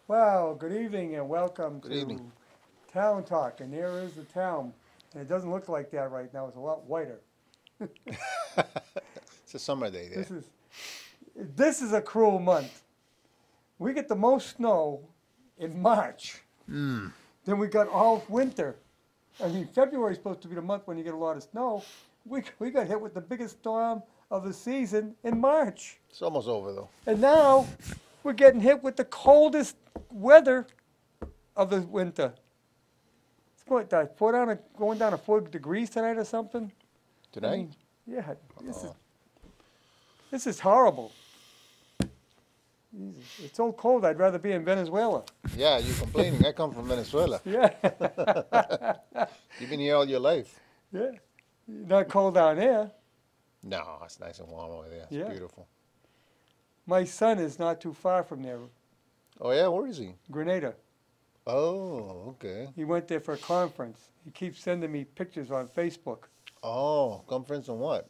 Well, good evening and welcome Good to evening. Town Talk. And there is the town. And it doesn't look like that right now. It's a lot whiter. It's a summer day there. This is a cruel month. We get the most snow in March. Mm. Then we got all winter. I mean, February is supposed to be the month when you get a lot of snow. We got hit with the biggest storm of the season in March. It's almost over though. And now we're getting hit with the coldest weather of the winter. It's going down to 4 degrees tonight or something. Tonight? I mean, yeah, Uh-oh. this is horrible. Jesus, it's so cold. I'd rather be in Venezuela. Yeah, you're complaining. I come from Venezuela. Yeah, You've been here all your life. yeah. Not cold down there. No, it's nice and warm over there. It's Yeah. beautiful. My son is not too far from there, Oh yeah, where is he? Grenada. Oh, okay. He went there for a conference. He keeps sending me pictures on Facebook. Oh, conference on what?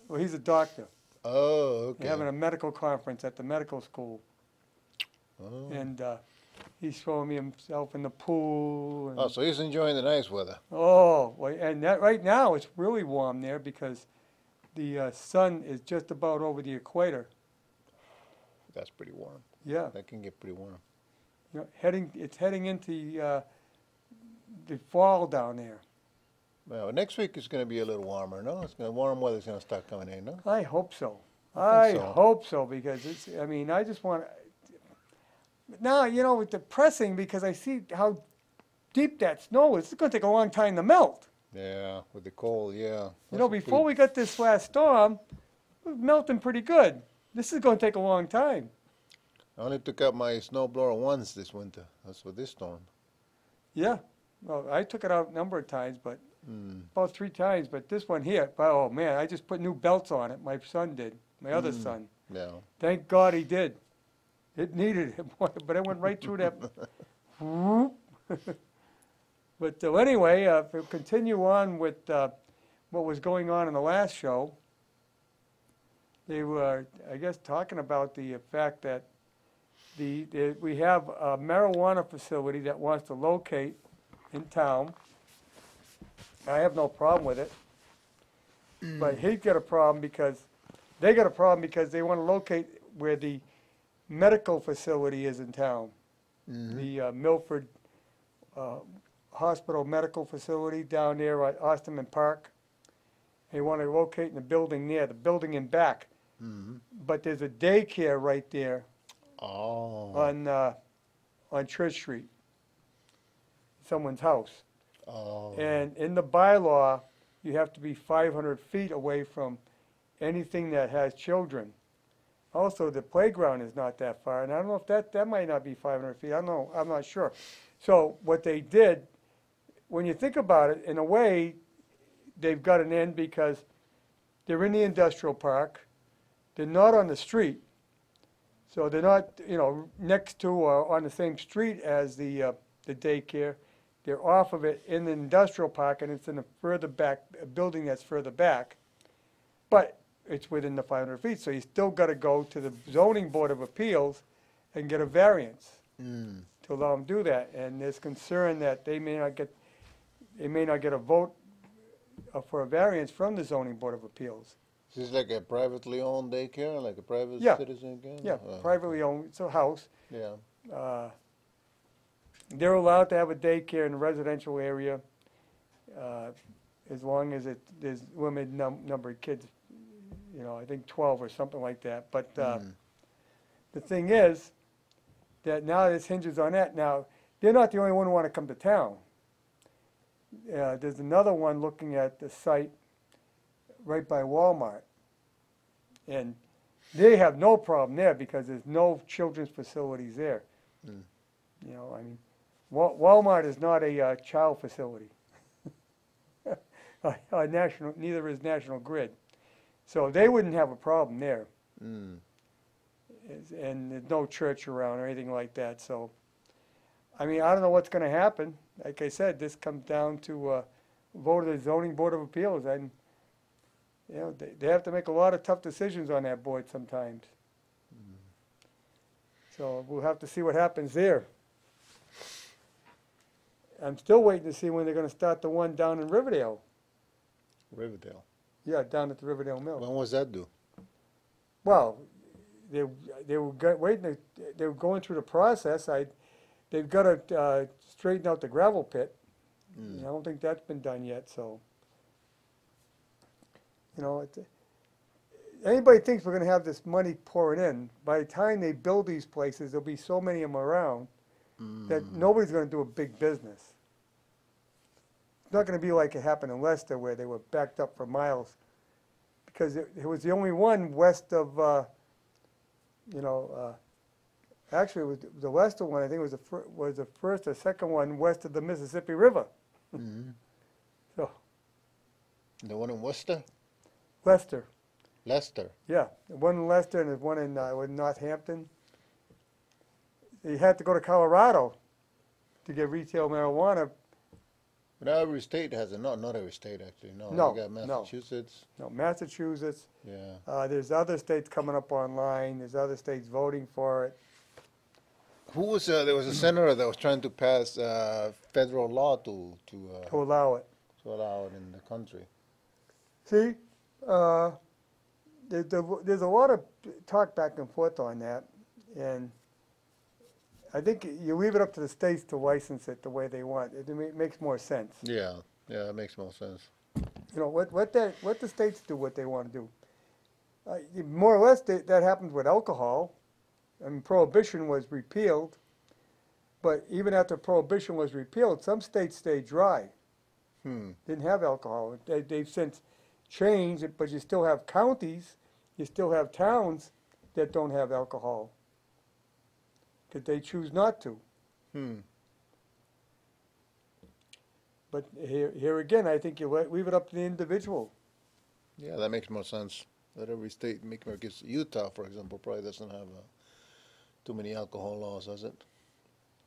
Well, he's a doctor. Oh, okay. They're having a medical conference at the medical school. Oh. And he's showing me himself in the pool. And, Oh, so he's enjoying the nice weather. oh, well, and that right now it's really warm there because the sun is just about over the equator. That's pretty warm. Yeah, That can get pretty warm. you know, it's heading into the fall down there. Well, next week is going to be a little warmer, no? Warm weather's going to start coming in, no? I hope so. I I think so. hope so because I mean, I just want. Now, you know, it's depressing because I see how deep that snow is. It's going to take a long time to melt. Yeah, with the cold, yeah. You know, before we got this last storm, it was melting pretty good. This is going to take a long time. I only took out my snowblower once this winter. That's for this storm. Yeah. Well, I took it out a number of times, but Mm. about 3 times. But this one here, oh man, I just put new belts on it. My son did. My other son. Yeah. Thank God he did. It needed it, but it went right through that. Whoop. But anyway, if we continue on with what was going on in the last show, they were, I guess, talking about the fact that we have a marijuana facility that wants to locate in town. I have no problem with it, but he's got a problem because they got a problem because they want to locate where the medical facility is in town. Mhm. The Milford Hospital Medical Facility down there at Osterman Park. They want to locate in the building there, the building in back. Mhm. But there's a daycare right there Oh. on Church Street, someone's house. Oh. And in the bylaw, you have to be 500 feet away from anything that has children. Also, the playground is not that far, and I don't know if that might not be 500 feet. I don't know. I'm not sure. So what they did, when you think about it, in a way, they've got an end because they're in the industrial park. They're not on the street. So they're not, you know, next to or on the same street as the daycare. They're off of it in the industrial park, and it's in a further back, a building that's further back. But it's within the 500 feet, so you still got to go to the zoning board of appeals and get a variance Mm. to allow them to do that. And there's concern that they may not get a vote for a variance from the zoning board of appeals. Is this like a privately owned daycare, like a private Yeah. citizen daycare? Yeah, privately owned, it's a house. Yeah. They're allowed to have a daycare in a residential area as long as there's limited number of kids, you know, I think 12 or something like that. But the thing is that now this hinges on that. Now, they're not the only one who want to come to town. There's another one looking at the site right by Walmart. And they have no problem there because there's no children's facilities there. Mm. You know, I mean, Walmart is not a child facility. Neither is National Grid. So they wouldn't have a problem there. Mm. and there's no church around or anything like that. So, I mean, I don't know what's going to happen. Like I said, this comes down to vote of the zoning board of appeals, and you know they have to make a lot of tough decisions on that board sometimes. So we'll have to see what happens there. I'm still waiting to see when they're going to start the one down in Riverdale. Riverdale. Yeah, down at the Riverdale Mill. When was that due? Well, they were waiting. They were going through the process. They've got to straighten out the gravel pit. I don't think that's been done yet. So, you know, anybody thinks we're going to have this money pouring in. By the time they build these places, there'll be so many of them around that nobody's going to do a big business. It's not going to be like it happened in Leicester where they were backed up for miles, because it was the only one west of, actually it was the Leicester one, I think was the first or second one west of the Mississippi River. So. The one in Worcester? Leicester. Leicester. Yeah, one in Leicester and there's one in Northampton. You had to go to Colorado to get retail marijuana. But every state has it. Not every state, actually. No, No, you got Massachusetts. No, Massachusetts. Yeah. There's other states coming up online. There's other states voting for it. Who was there was a senator that was trying to pass federal law to Allow it. allow it in the country. See, there's a lot of talk back and forth on that, and I think you leave it up to the states to license it the way they want. It makes more sense. Yeah, that makes more sense. You know, what the states do what they want to do. More or less, that happens with alcohol. I mean, Prohibition was repealed, but even after Prohibition was repealed, some states stayed dry. Didn't have alcohol. They've since changed it, but you still have counties, you still have towns that don't have alcohol, because they choose not to. But here again, I think you leave it up to the individual. Yeah, that makes more sense. Let every state make more. Because Utah, for example, probably doesn't have too many alcohol laws, does it?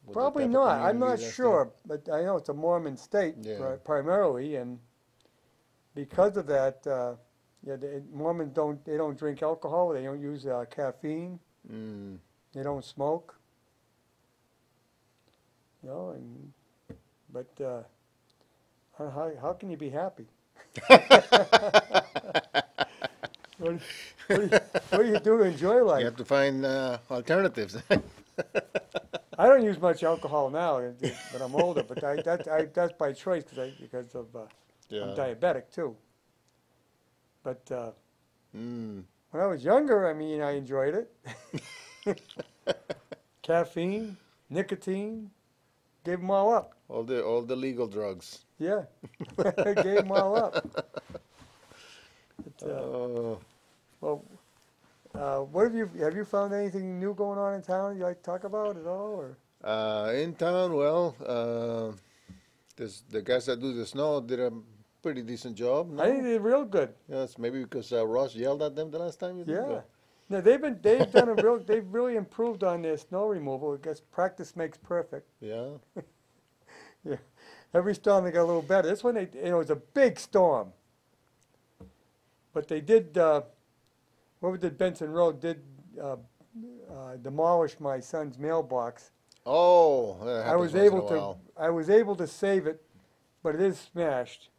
With the Probably type of not. I'm not community that's sure, but I know it's a Mormon state primarily, and because of that, Mormons don't drink alcohol. They don't use caffeine. They don't smoke. You know, but how can you be happy? What do you do to enjoy life? You have to find alternatives. I don't use much alcohol now, but I'm older. But that's by choice because of I'm diabetic too. But when I was younger, I mean, I enjoyed it. Caffeine, nicotine, gave them all up. all the legal drugs. Yeah, I gave them all up. But, well, what have you found anything new going on in town you'd like to talk about at all? Or? In town, well, the guys that do the snow did a pretty decent job. No? I think they did real good. Yes, maybe because Ross yelled at them the last time you did. Yeah. No, they've really improved on their snow removal. I guess practice makes perfect. Yeah. Yeah. Every storm they got a little better. This one, it was a big storm. But they did, whoever did Benson Road did demolish my son's mailbox. Oh, that happens I was able to save it, but it is smashed.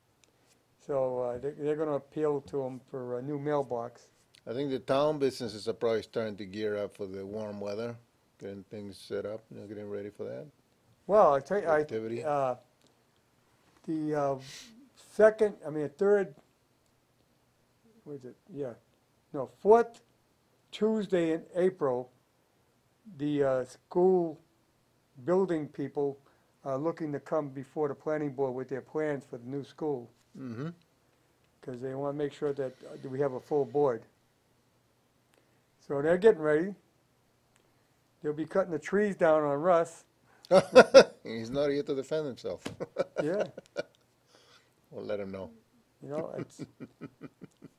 So they're going to appeal to him for a new mailbox. I think the town businesses are probably starting to gear up for the warm weather, getting things set up, getting ready for that. Well, I tell you, Activity. the third, what is it? Yeah. No, fourth Tuesday in April, the school building people are looking to come before the planning board with their plans for the new school. Because they want to make sure that we have a full board. So they're getting ready. They'll be cutting the trees down on Russ. He's not here to defend himself. Yeah. We'll let him know. You know,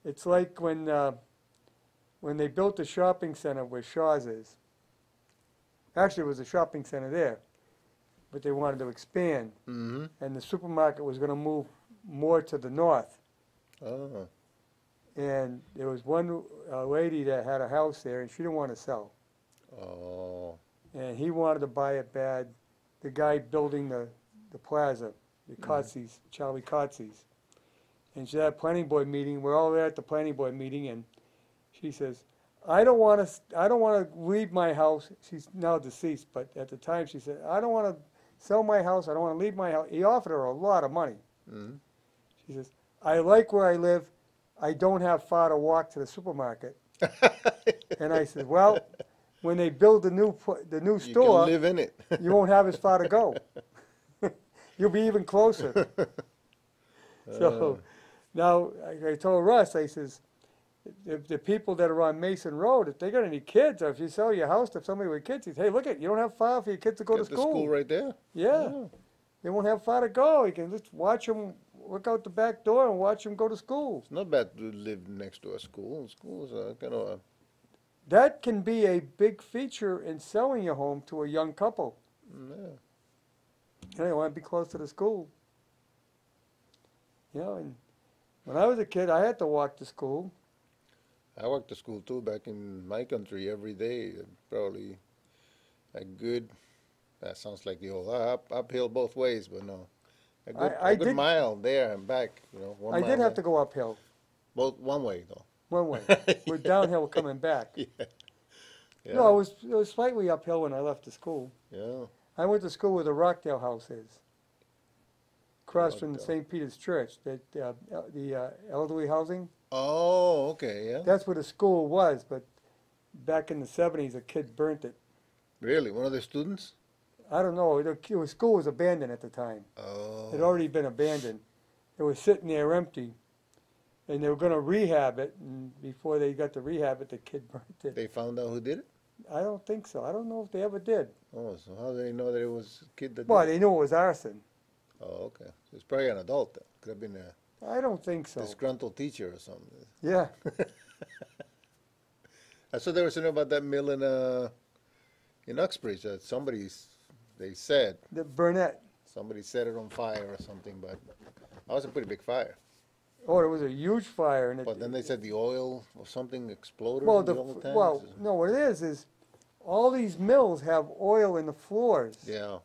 it's like when when they built the shopping center where Shaw's is. Actually, it was a shopping center there, but they wanted to expand, Mm-hmm. and the supermarket was going to move more to the north. Oh. And there was one lady that had a house there, and she didn't want to sell. Oh. And he wanted to buy it bad. The guy building the plaza, the Kotze's, Charlie Kotze's. And she had a planning board meeting. We're all there at the planning board meeting, and she says, I don't want to leave my house. She's now deceased, but at the time she said, I don't want to sell my house. I don't want to leave my house. He offered her a lot of money. Mm-hmm. She says, I like where I live. I don't have far to walk to the supermarket. And I said, well, when they build the new You store, can live in it. you won't have as far to go. You'll be even closer. So now I told Russ, I says, if the people that are on Mason Road, if they got any kids, or if you sell your house to somebody with kids, he says, hey, look you don't have far for your kids to go to Got the school. school right there. Yeah. Oh. They won't have far to go. You can just watch them, look out the back door and watch them go to school. It's not bad to live next to a school. Schools are kind of That can be a big feature in selling your home to a young couple. yeah. You know, you want to be close to the school. You know, and when I was a kid, I had to walk to school. I walked to school too back in my country every day. Probably a good. That sounds like the old uphill both ways, but no, a good did- mile there and back. You know, one I mile did have there. to go uphill, Both one way though. one way. We're downhill coming back. Yeah. Yeah. No, it was slightly uphill when I left the school. Yeah. I went to school where the Rockdale house is, across from the Rockdale. St. Peter's Church, the elderly housing. Oh, okay. Yeah. That's where the school was, but back in the 70s, a kid burnt it. Really, one of the students? I don't know. The school was abandoned at the time. Oh. It had already been abandoned. It was sitting there empty, and they were going to rehab it. And before they got to rehab it, the kid burnt it. They found out who did it? I don't think so. I don't know if they ever did. Oh, so how do they know that it was a kid that Well, did it? they knew it was arson. Oh, okay. So it's probably an adult then. Could have been a I don't think so. disgruntled teacher or something. Yeah. I saw there was something about that mill in Uxbridge that they said, The Burnett. somebody set it on fire or something, but that was a pretty big fire. Oh, it was a huge fire. And But then they said the oil or something exploded well, in the oil tanks. well, no, what it is all these mills have oil in the floors. Yeah.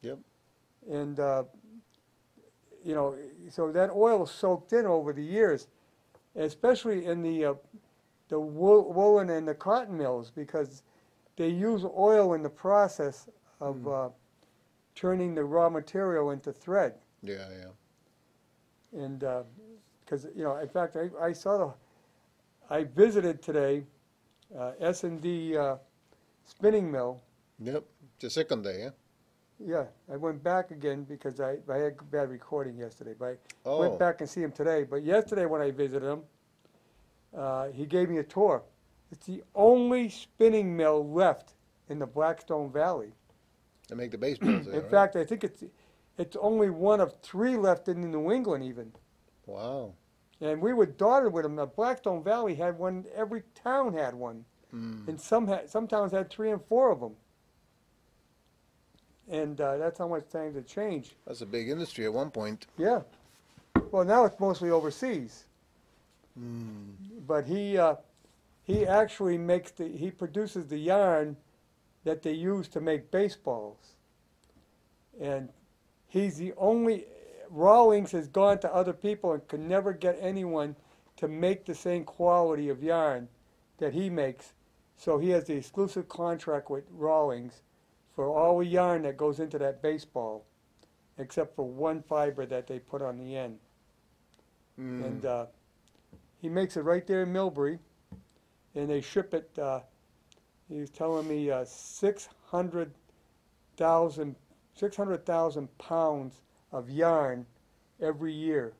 Yep. And, you know, so that oil soaked in over the years, especially in the woolen and the cotton mills, because they use oil in the process of turning the raw material into thread. Yeah, yeah. And because, you know, in fact, I visited today S&D spinning mill. Yep. The second day, yeah? Yeah, I went back again because I had bad recording yesterday, but I Oh. went back and see him today. But yesterday when I visited him, he gave me a tour. It's the only spinning mill left in the Blackstone Valley. They make the baseballs there, In right? fact, I think it's only one of 3 left in New England even. Wow. And we were dotted with them. The Blackstone Valley had one. Every town had one, Mm. and some towns had 3 and 4 of them. And that's how much times it changed. That's a big industry at one point. Yeah. Well, now it's mostly overseas. Mm. But he actually he produces the yarn that they use to make baseballs. And he's the only, Rawlings has gone to other people and could never get anyone to make the same quality of yarn that he makes. So he has the exclusive contract with Rawlings for all the yarn that goes into that baseball, except for one fiber that they put on the end. Mm. And he makes it right there in Millbury, and they ship it, he was telling me 600,000 pounds of yarn every year.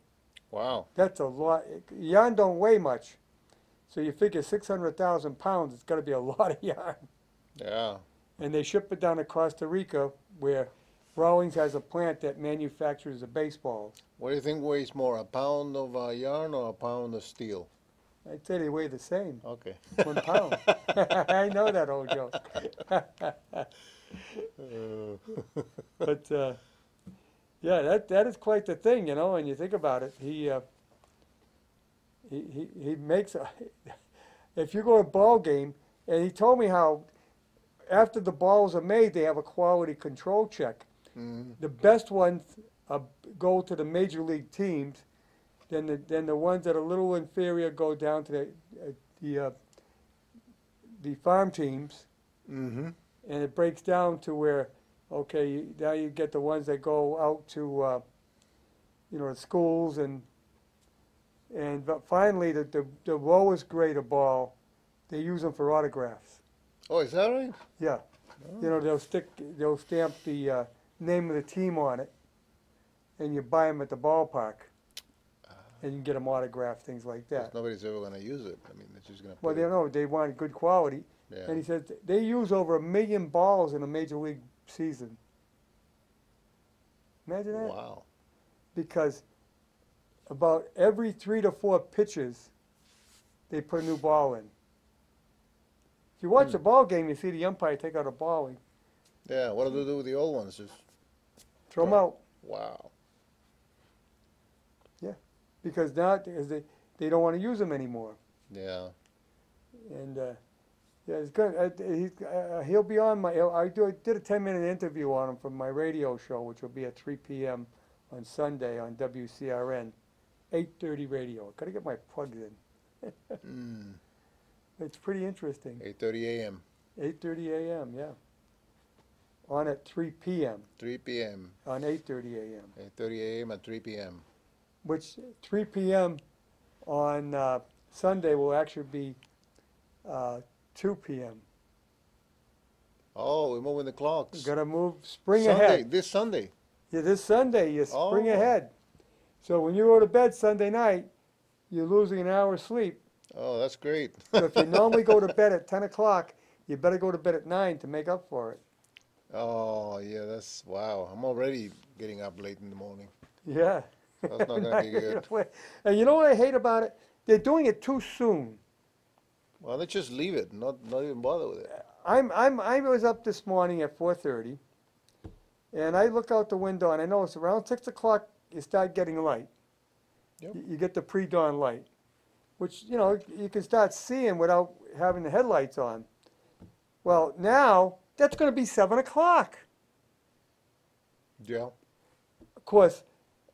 Wow. That's a lot. Yarn don't weigh much, so you figure 600,000 pounds, it's got to be a lot of yarn. Yeah. And they ship it down to Costa Rica, where Rawlings has a plant that manufactures the baseballs. What do you think weighs more, a pound of yarn or a pound of steel? I'd say they weigh the same, Okay. 1 pound. I know that old joke. But yeah, that is quite the thing, you know. When you think about it, he makes a. If you go to a ball game, and he told me how after the balls are made, they have a quality control check. Mm. The best ones go to the major league teams. Then the ones that are a little inferior go down to the farm teams, Mm-hmm. and it breaks down to where, okay, now you get the ones that go out to the schools but finally the lowest grade of ball, they use them for autographs. Oh, is that right? Yeah, Oh. they'll stamp the name of the team on it, and you buy them at the ballpark. And you can get them autographed, things like that. Nobody's ever going to use it. I mean, they're just going to Well, put they know they want good quality. Yeah. And he says they use over 1 million balls in a major league season. Imagine that. Wow. Because about every 3 to 4 pitches, they put a new ball in. If you watch a ball game, you see the umpire take out a ball and Yeah, what do they do with the old ones? Just throw them out. wow. Because they don't want to use them anymore. Yeah. And yeah, it's good. He'll be on my. I did a 10-minute interview on him from my radio show, which will be at 3 p.m. on Sunday on WCRN, 8:30 radio. Got to get my plugs in. Mm. It's pretty interesting. 8:30 a.m. 8:30 a.m. Yeah. On at 3 p.m. 3 p.m. on 8:30 a.m. 8:30 a.m. at 3 p.m. Which 3 p.m. on Sunday will actually be 2 p.m. Oh, we're moving the clocks. Got to move spring Sunday, ahead. this Sunday. Yeah, this Sunday you spring Oh. ahead. So when you go to bed Sunday night, you're losing an hour's sleep. Oh, that's great. So if you normally go to bed at 10 o'clock, you better go to bed at 9 to make up for it. Oh, yeah, that's wow. I'm already getting up late in the morning. Yeah. That's not going to be good. And you know what I hate about it? They're doing it too soon. Well, let's just leave it. Not even bother with it. I was up this morning at 4:30, and I look out the window, and I know it's around 6 o'clock you start getting light. Yep. You get the pre-dawn light, which, you can start seeing without having the headlights on. Well, now, that's going to be 7 o'clock. Yeah. Of course,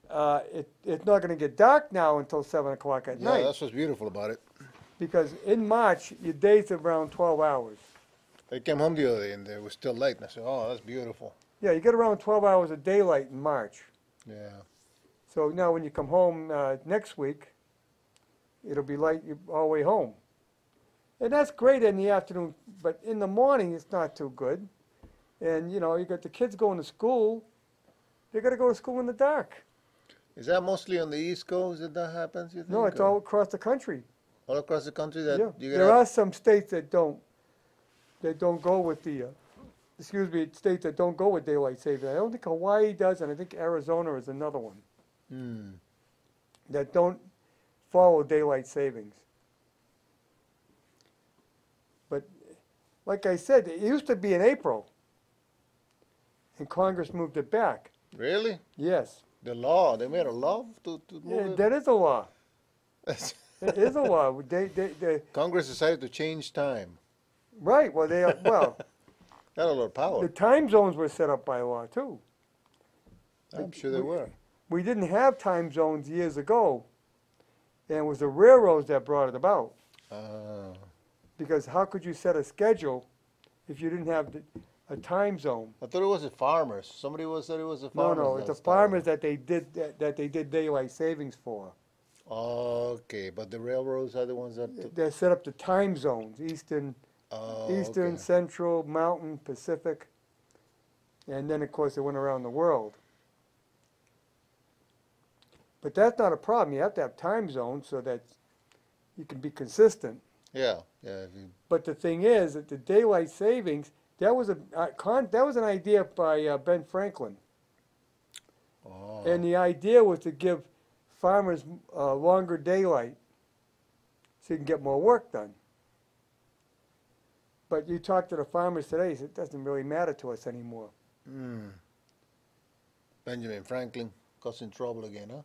it's not going to get dark now until 7 o'clock at Yeah, night. that's what's beautiful about it. Because in March, your days are around 12 hours. I came home the other day and there was still light, and I said, "Oh, that's beautiful." Yeah, you get around 12 hours of daylight in March. Yeah. So now when you come home next week, it'll be light all the way home. And that's great in the afternoon, but in the morning it's not too good. And, you got the kids going to school. They got to go to school in the dark. Is that mostly on the East Coast that happens, you think? No, it's or all across the country. all across the country that Yeah. you There are some states that don't go with states that don't go with daylight saving. I don't think Hawaii does, and I think Arizona is another one Hmm. that don't follow daylight savings. But like I said, it used to be in April, and Congress moved it back. Really? Yes, The law? They made a law to yeah, move that is a law. it? It is a law. They Congress decided to change time. right. Well, Got a lot of power. the time zones were set up by law too. I'm sure they were. We didn't have time zones years ago, and it was the railroads that brought it about. Because how could you set a schedule if you didn't have a time zone? I thought it was the farmers. Somebody said it was the No, farmers. no, it's the that farmers started. that they did daylight savings for. Okay, but the railroads are the ones that. They set up the time zones: Eastern, Okay. Central, Mountain, Pacific, and then of course it went around the world. But that's not a problem. You have to have time zones so that you can be consistent. Yeah, yeah. If you, But the thing is that the daylight savings, that was an idea by Ben Franklin. oh. And the idea was to give farmers longer daylight so you can get more work done. But you talk to the farmers today, it doesn't really matter to us anymore. Mm. Benjamin Franklin causing trouble again, huh?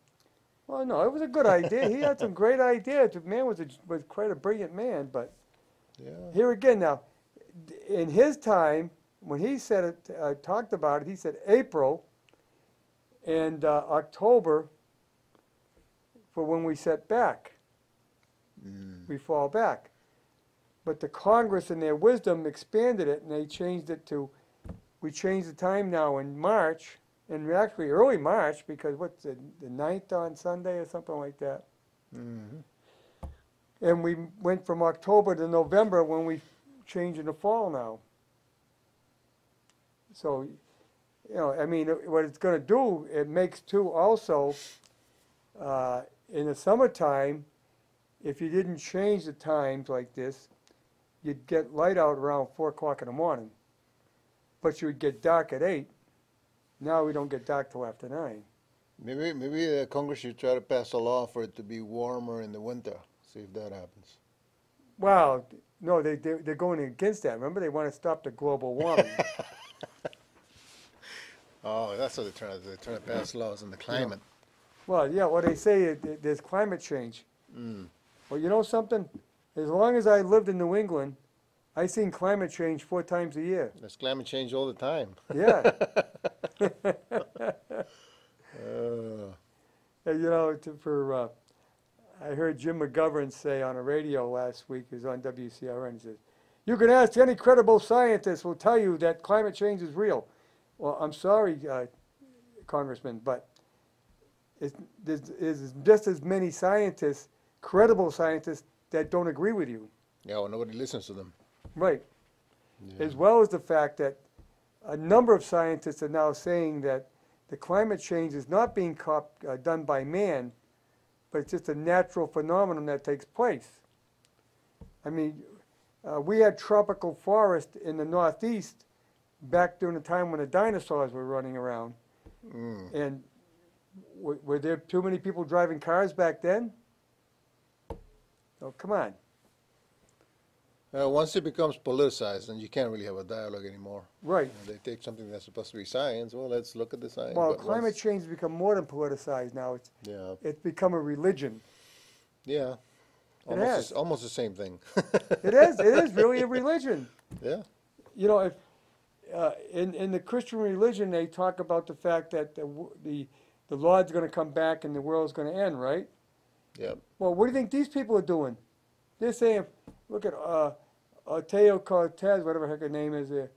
Well, no, it was a good idea. He had some great ideas. The man was quite a brilliant man. But Yeah. here again now, in his time, when he said it, talked about it, he said April and October for when we set back. We fall back. But the Congress in their wisdom expanded it, and they changed it to, we changed the time now in March, and actually early March, because what's the 9th on Sunday or something like that. Mm-hmm. And we went from October to November when we changed in the fall now. So, you know, I mean, what it's going to do, it makes too also, in the summertime, if you didn't change the times like this, you'd get light out around 4 o'clock in the morning. But you would get dark at 8. Now we don't get dark till after 9. Maybe Congress should try to pass a law for it to be warmer in the winter. See if that happens. Well, no, they're going against that. Remember, they want to stop the global warming. Oh, that's what they're trying to pass laws on the climate. Well, yeah, what they say, there's climate change. Well, you know something? As long as I lived in New England, I seen climate change 4 times a year. There's climate change all the time. Yeah. You know, I heard Jim McGovern say on a radio last week, he was on WCRN, he says, you can ask any credible scientist will tell you that climate change is real. Well, I'm sorry, Congressman, but there's just as many scientists, credible scientists, that don't agree with you. Yeah, well, nobody listens to them. Right. Yeah. As well as the fact that a number of scientists are now saying that the climate change is not being done by man, but it's just a natural phenomenon that takes place. I mean, we had tropical forest in the Northeast back during the time when the dinosaurs were running around. And were there too many people driving cars back then? Oh, come on. Once it becomes politicized, then you can't really have a dialogue anymore. Right. You know, they take something that's supposed to be science. Well, let's look at the science. Well, But climate change has become more than politicized now. Yeah. It's become a religion. Yeah. It has. Almost the same thing. It is. It is really a religion. Yeah. You know, if in the Christian religion, they talk about the fact that the Lord's going to come back and the world's going to end, right? Yeah. Well, what do you think these people are doing? They're saying, look at Teo Cortez, whatever the heck her name is there.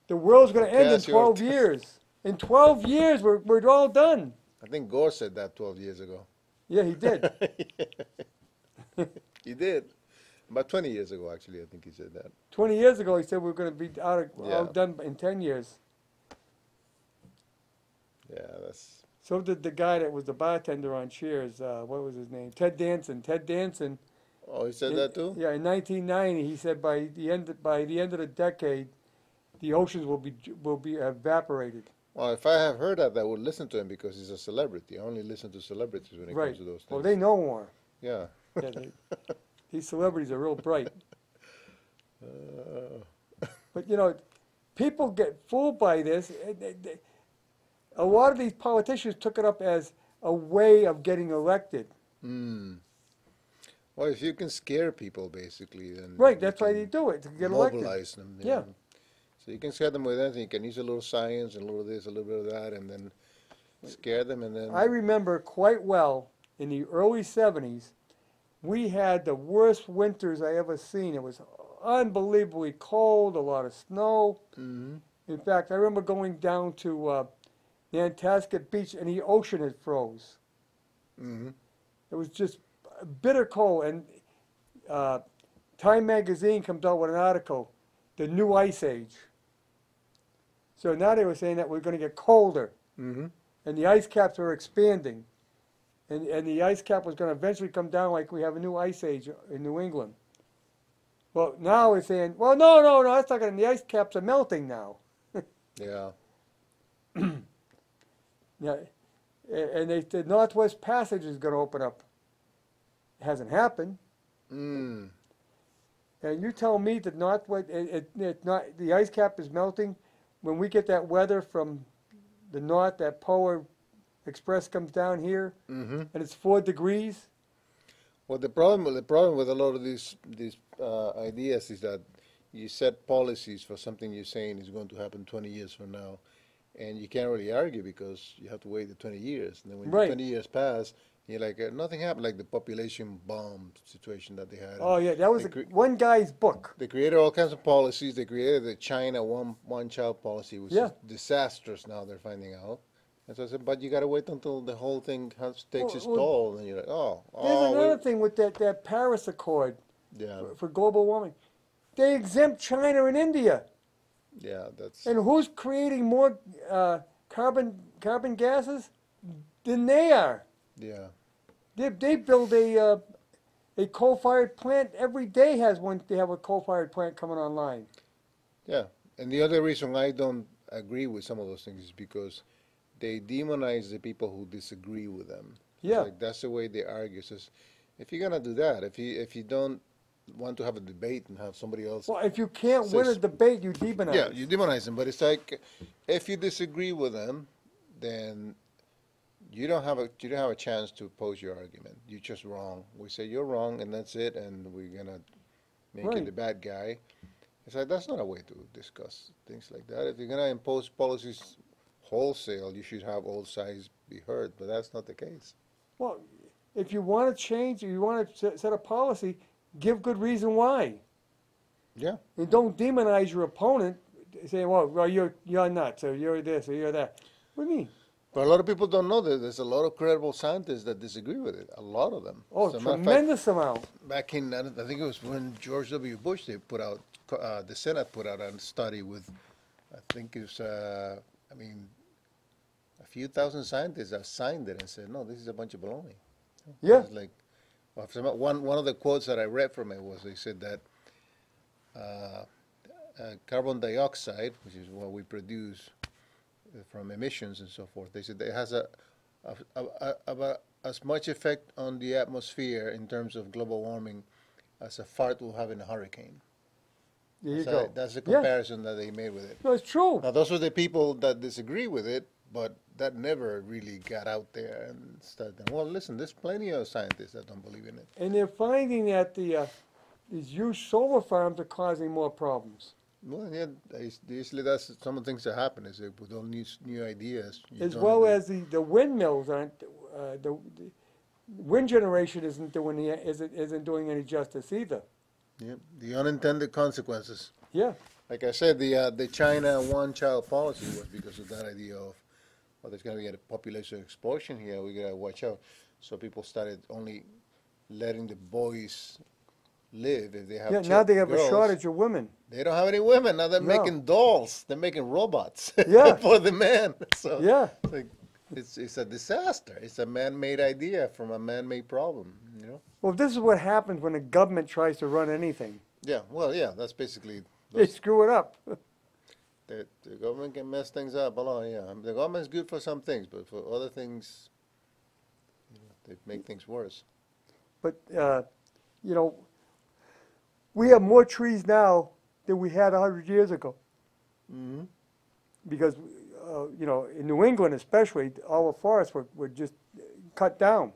The world's going to end in 12 years. In 12 years, we're all done. I think Gore said that 12 years ago. Yeah, he did. He did. About 20 years ago, actually, I think he said that. 20 years ago, he said we're going to be all done in 10 years. Yeah, that's... So did the guy that was the bartender on Cheers. What was his name? Ted Danson. Ted Danson. Oh, he said that too? Yeah, in 1990, he said by the end of the decade, the oceans will be evaporated. Well, if I have heard that, I would listen to him because he's a celebrity. I only listen to celebrities when it comes to those things. Well, they know more. Yeah. Yeah, these celebrities are real bright. But, you know, people get fooled by this. A lot of these politicians took it up as a way of getting elected. Well, if you can scare people, basically, then... Right, that's why they do it, to get elected. Mobilize them. Yeah. Know. So you can scare them with anything. You can use a little science and a little this, a little bit of that, and then scare them, and then... I remember quite well, in the early 70s, we had the worst winters I ever seen. It was unbelievably cold, a lot of snow. In fact, I remember going down to Nantasket Beach, and the ocean had froze. It was just bitter cold, and Time magazine comes out with an article, the new ice age. So now they were saying that we're going to get colder, and the ice caps were expanding, and the ice cap was going to eventually come down like we have a new ice age in New England. Well, now we're saying, well, no, that's not going to, the ice caps are melting now. Yeah. Yeah, and the Northwest Passage is going to open up. It hasn't happened. Mm. And you tell me that it's not, the ice cap is melting. When we get that weather from the north, that polar express comes down here, Mm-hmm. and it's 4 degrees. Well, the problem with a lot of these ideas is that you set policies for something you're saying is going to happen 20 years from now, and you can't really argue because you have to wait the 20 years. And then when the Right. 20 years pass, you're like, nothing happened, like the population bomb situation that they had. Oh yeah, that was They, cre- one guy's book. they created all kinds of policies. They created the China one child policy, which Yeah. is disastrous now, they're finding out. And so I said, but you got to wait until the whole thing takes its Well, toll. And you're like, There's another thing with that Paris Accord yeah, for global warming. They exempt China and India. yeah, that's. And who's creating more carbon gases than they are? Yeah. They build a coal-fired plant every day. They have a coal-fired plant coming online. Yeah, and the other reason I don't agree with some of those things is because they demonize the people who disagree with them. It's Yeah. like that's the way they argue. Says, if you're gonna do that, if you don't want to have a debate and have somebody else, Well, if you can't win a Says- debate, you demonize. yeah, you demonize them. But it's like if you disagree with them, then you don't have a chance to pose your argument. You're just wrong. We say you're wrong, and that's it, and we're gonna make you Right. the bad guy. It's like that's not a way to discuss things like that. If you're gonna impose policies wholesale, you should have all sides be heard, but that's not the case. Well, if you want to change, or you want to set a policy, give good reason why. Yeah. And don't demonize your opponent, saying, "Well, you're nuts, or you're this, or you're that." What do you mean? But a lot of people don't know that there's a lot of credible scientists that disagree with it. A lot of them. Oh, As a matter of fact, tremendous amount. back in, I think it was when George W. Bush, they put out, the Senate put out a study with, I think it was, I mean, a few thousand scientists that signed it and said, no, this is a bunch of baloney. Yeah. It's like, well, one of the quotes that I read from it was they said that carbon dioxide, which is what we produce from emissions and so forth, they said it has about as much effect on the atmosphere in terms of global warming as a fart will have in a hurricane. There you So go. that's the Yeah. comparison that they made with it. No, it's true. Now, those are the people that disagree with it, but that never really got out there and started. Well, listen, there's plenty of scientists that don't believe in it. And they're finding that these huge solar farms are causing more problems, Well, yeah, usually that's some of the things that happen is that with all new ideas. you as don't well agree. as the windmills aren't. The wind generation isn't doing any justice either. Yeah, the unintended consequences. Yeah. Like I said, the China one-child policy was because of that idea of, well, there's going to be a population explosion here. We got to watch out. So people started only letting the boys live if they have. Yeah. Now they have girls. a shortage of women. They don't have any women now. They're No. making dolls. They're making robots. Yeah. For the men. So Yeah. it's like, it's a disaster. It's a man-made idea from a man-made problem. You know. Well, this is what happens when the government tries to run anything. Yeah. Well, yeah. That's basically. They screw it up. The government can mess things up a lot, yeah. The government's good for some things, but for other things, they make things worse. But we have more trees now than we had 100 years ago. Mm-hmm. Because in New England especially, all the forests were just cut down.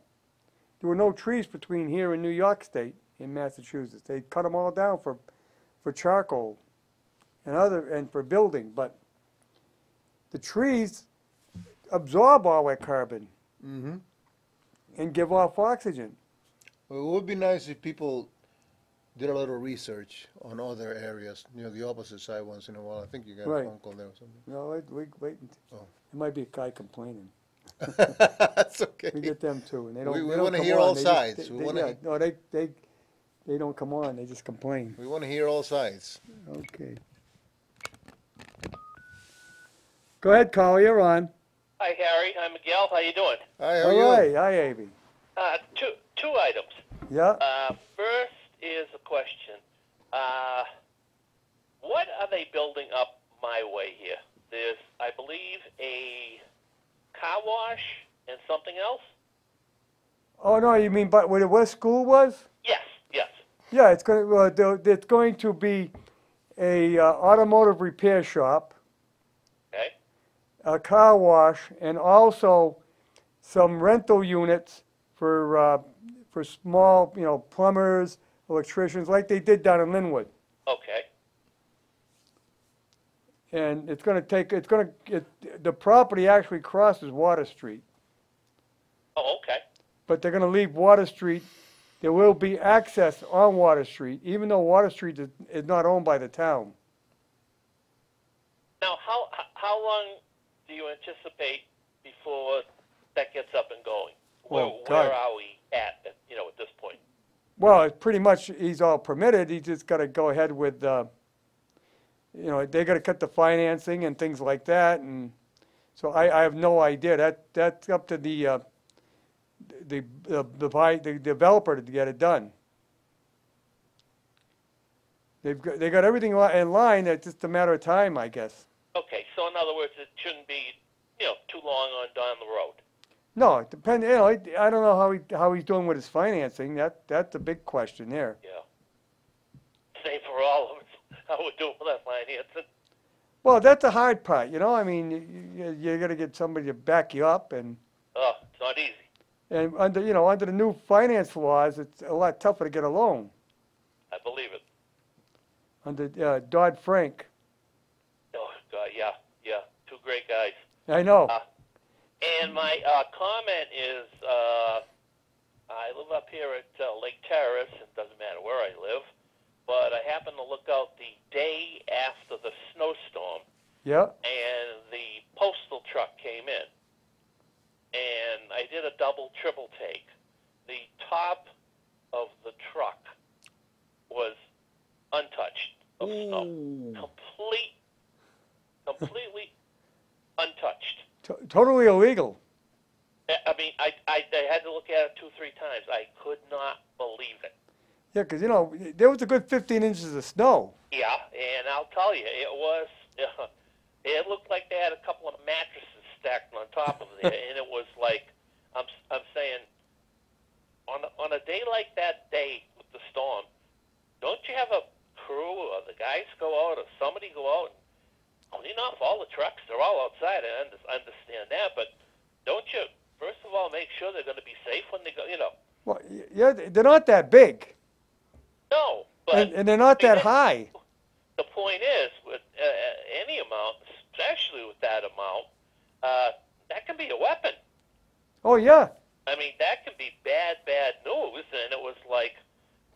There were no trees between here and New York State in Massachusetts. They cut them all down for charcoal and for building. But the trees absorb all that carbon Mm-hmm. and give off oxygen. Well, it would be nice if people did a little research on other areas, the opposite side once in a while. I think you got Right. a phone call there or something. No, wait. Oh. It might be a guy complaining. That's okay. We get them too, and they don't. We they don't wanna come hear on. all They just- sides. they- We they- wanna yeah, no, they don't come on. They just complain. We want to hear all sides. Okay. Go ahead, Carl. You're on. Hi, Harry. Hi, Miguel. How you doing? Hi, how are All you? right. Hi, Avi. Two items. Yeah. First is a question. What are they building up my way here? There's, I believe, a car wash and something else? Oh no, you mean but where the West School was? Yes, yes. Yeah, it's going to be a automotive repair shop, Okay. a car wash, and also some rental units for small, plumbers, electricians, like they did down in Linwood. Okay. And the property actually crosses Water Street, Oh, okay. but they're going to leave Water Street. There will be access on Water Street, even though Water Street is not owned by the town. Now, how long do you anticipate before that gets up and going? Where, Oh, God. where are we at this point? Well, it's pretty much he's all permitted. He's just got to go ahead with, they got to cut the financing and things like that. And so I have no idea. That's up to the developer to get it done. They got everything in line. It's just a matter of time, I guess. Okay, so in other words, it shouldn't be too long on down the road. No, it depends. I don't know how he's doing with his financing. That's a big question there. Yeah. Same for all of us. How we're doing with that financing. Well, that's the hard part. I mean, you got to get somebody to back you up, and It's not easy. under the new finance laws, it's a lot tougher to get a loan. I believe it. Under Dodd-Frank. Oh God, yeah. Two great guys. I know. And my comment is, I live up here at Lake Terrace. It doesn't matter where I live, but I happened to look out the day after the snowstorm, Yeah. and the postal truck came in. And I did a double, triple take. The top of the truck was untouched of snow. Completely untouched. Totally illegal. I mean, I had to look at it 2-3 times. I could not believe it. Yeah, because, there was a good 15 inches of snow. Yeah, and I'll tell you, it was, it looked like they had a couple of mattresses stacked on top of there, and it was like, I'm saying, on a day like that day with the storm, don't you have a crew or the guys go out or somebody go out and clean off all the trucks? They're all outside. I understand that, but don't you, first of all, make sure they're going to be safe when they go, Well, yeah, they're not that big. No, but... And they're not that high. The point is, with any amount, especially with that amount, that can be a weapon. Oh, yeah. I mean, that can be bad news, and it was like,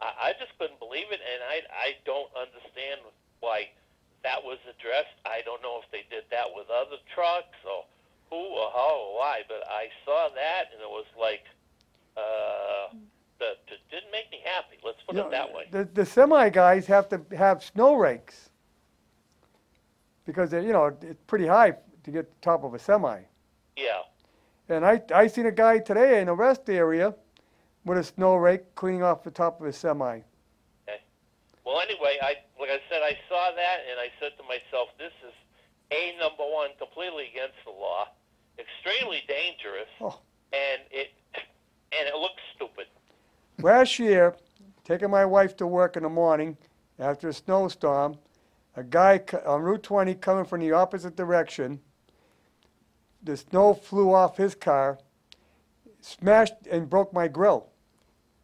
I just couldn't believe it, and I don't understand why that was addressed. I don't know if they did that with other trucks, or who, or how, or why, but I saw that, and it was like, it didn't make me happy, let's put it that way. The semi guys have to have snow rakes because, it's pretty high to get the top of a semi. Yeah. And I seen a guy today in the rest area with a snow rake cleaning off the top of his semi. Okay. Well, anyway, like I said, I saw that, and I said to myself, this is number one, completely against the law, extremely dangerous, and it looks stupid. Last year, taking my wife to work in the morning after a snowstorm, a guy on Route 20 coming from the opposite direction, the snow flew off his car, smashed and broke my grill.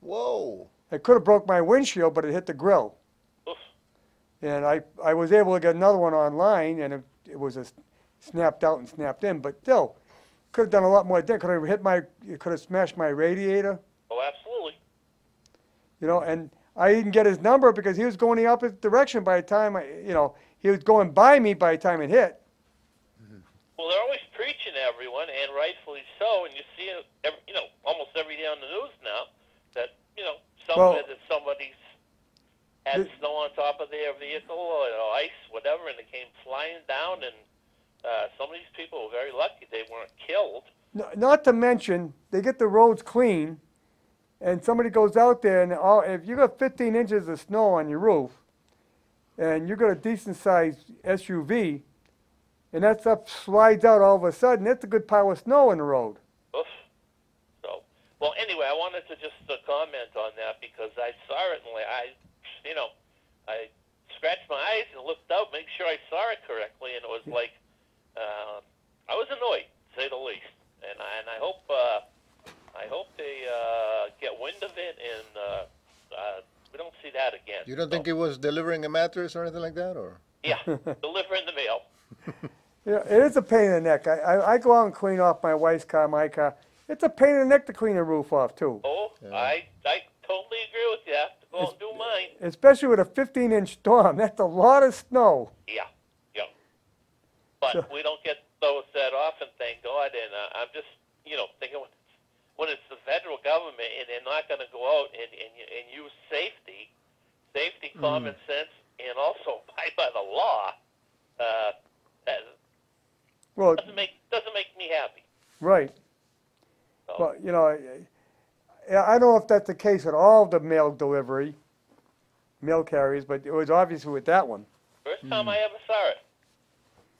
Whoa. It could have broke my windshield, but it hit the grill. Oof. And I was able to get another one online, and it was snapped out and snapped in, but still, could have done a lot more. It could have smashed my radiator. Oh, absolutely. And I didn't get his number because he was going the opposite direction by the time he was going by me by the time it hit. Well, they're always preaching to everyone, and rightfully so, and you see it, almost every day on the news now, that, somebody's had snow on top of their vehicle or ice, whatever, and it came flying down, and some of these people were very lucky they weren't killed. Not to mention, they get the roads clean, and somebody goes out there, and if you got 15 inches of snow on your roof, and you got a decent-sized SUV, and that stuff slides out all of a sudden, that's a good pile of snow in the road. Oof. So, well, anyway, I wanted to just comment on that because I saw it, and I scratched my eyes and looked out, make sure I saw it correctly, and it was like I was annoyed, to say the least. And I hope they get wind of it and we don't see that again. You don't think it was delivering a mattress or anything like that, or? Yeah, delivering the mail. Yeah, it is a pain in the neck. I go out and clean off my wife's car, my car. It's a pain in the neck to clean the roof off, too. Oh, Yeah. I totally agree with you. I have to go out and do mine. Especially with a 15-inch storm. That's a lot of snow. Yeah. But we don't get those that often, thank God. And I'm just, thinking when it's the federal government and they're not going to go out and use safety, common sense, and also abide by the law, that Well, doesn't make me happy. right. So, Well, I don't know if that's the case with all the mail carriers, but it was obviously with that one. first time I ever saw it.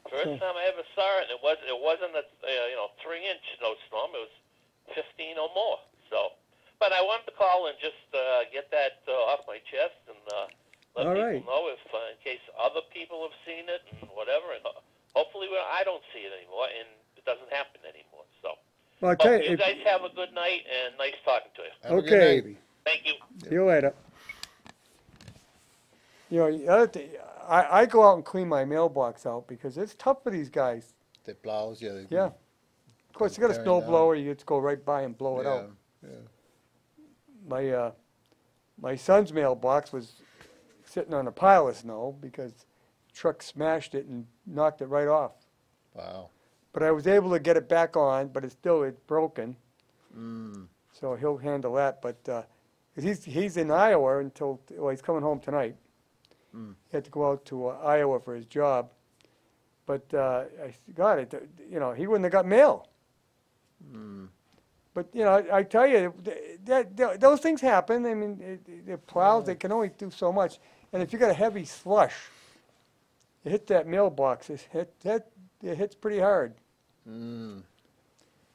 First time I ever saw it, and it wasn't a 3-inch snowstorm. It was 15 or more. So, but I wanted to call and just get that off my chest and let All people right. know if in case other people have seen it and whatever. And hopefully I don't see it anymore, and it doesn't happen anymore. So, Well, I tell but you, you guys have a good night and nice talking to you. Have a good okay. night. Thank you. See you later. The other thing, I go out and clean my mailbox out because it's tough for these guys. The plows, yeah. Yeah. Of course, you got a Tearing snow down. blower, you just go right by and blow it out. Yeah. My son's mailbox was sitting on a pile of snow because the truck smashed it and knocked it right off. Wow. But I was able to get it back on, but it's broken. Mm. So he'll handle that. But he's in Iowa until he's coming home tonight. Mm. He had to go out to Iowa for his job. But God, he wouldn't have got mail. Mm. But I tell you, those things happen. I mean, the plows they can only do so much. And if you got a heavy slush, you hit that mailbox. It hits pretty hard. Mm.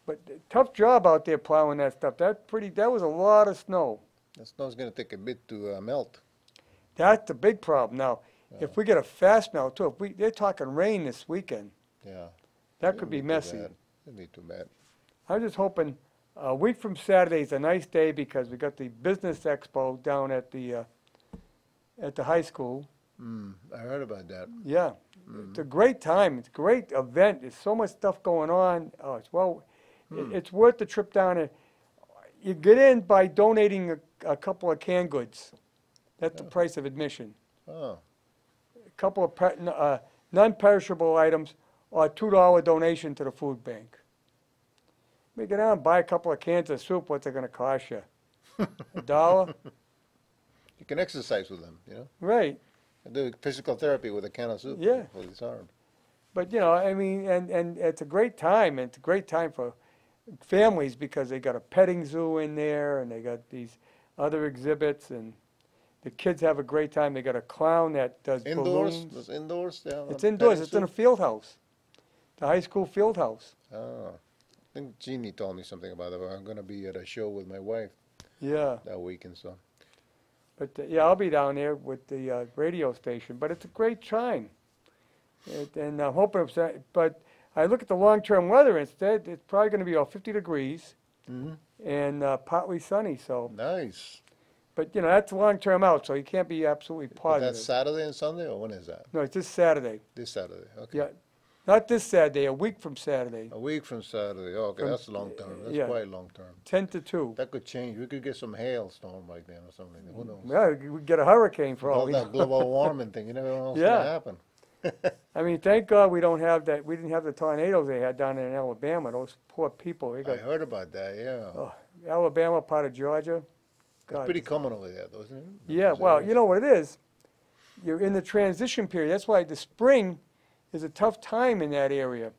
But tough job out there plowing that stuff. That was a lot of snow. The snow's going to take a bit to melt. That's the big problem. Now, if we get a fast melt too, they're talking rain this weekend. Yeah. That could be messy. It'd be too bad. I'm just hoping a week from Saturday is a nice day because we got the business expo down at the high school. Mm. I heard about that. Yeah, it's a great time. It's a great event. There's so much stuff going on. Oh, it's worth the trip down there. You get in by donating a couple of canned goods. That's the price of admission. Oh. A couple of non-perishable items or a $2 donation to the food bank. You get down and buy a couple of cans of soup. What's it going to cost you? $1? You can exercise with them, Right. And do physical therapy with a can of soup. Yeah. For his arm. But, I mean, and it's a great time. It's a great time for families because they got a petting zoo in there and they got these other exhibits and the kids have a great time. They got a clown that does Indoors? balloons. It's indoors? Yeah, It's indoors. It's in a field house, the high school field house. Oh. I think Jeannie told me something about it. I'm going to be at a show with my wife Yeah. that weekend, so. But, I'll be down there with the radio station. But it's a great time. And I'm hoping, but I look at the long-term weather instead. It's probably going to be about 50 degrees Mm-hmm. and partly sunny. So, Nice. but that's long-term out, so you can't be absolutely But positive. that's Saturday and Sunday, or when is that? No, it's this Saturday. This Saturday. Okay. Yeah, not this Saturday. A week from Saturday, A week from Saturday. Oh, okay, From- that's long term. That's yeah. quite long term. 10 to 2. That could change. We could get some hailstorm right then or something. Who knows? Yeah, we get a hurricane for all All we that know. global warming thing. You never know what's Yeah. going to happen. I mean, thank God we don't have that. We didn't have the tornadoes they had down in Alabama. Those poor people. They I got heard about that, yeah. Oh, Alabama, part of Georgia. It's God, pretty common over there, though, isn't it? Yeah, well, you know what it is? You're in the transition period. That's why the spring is a tough time in that area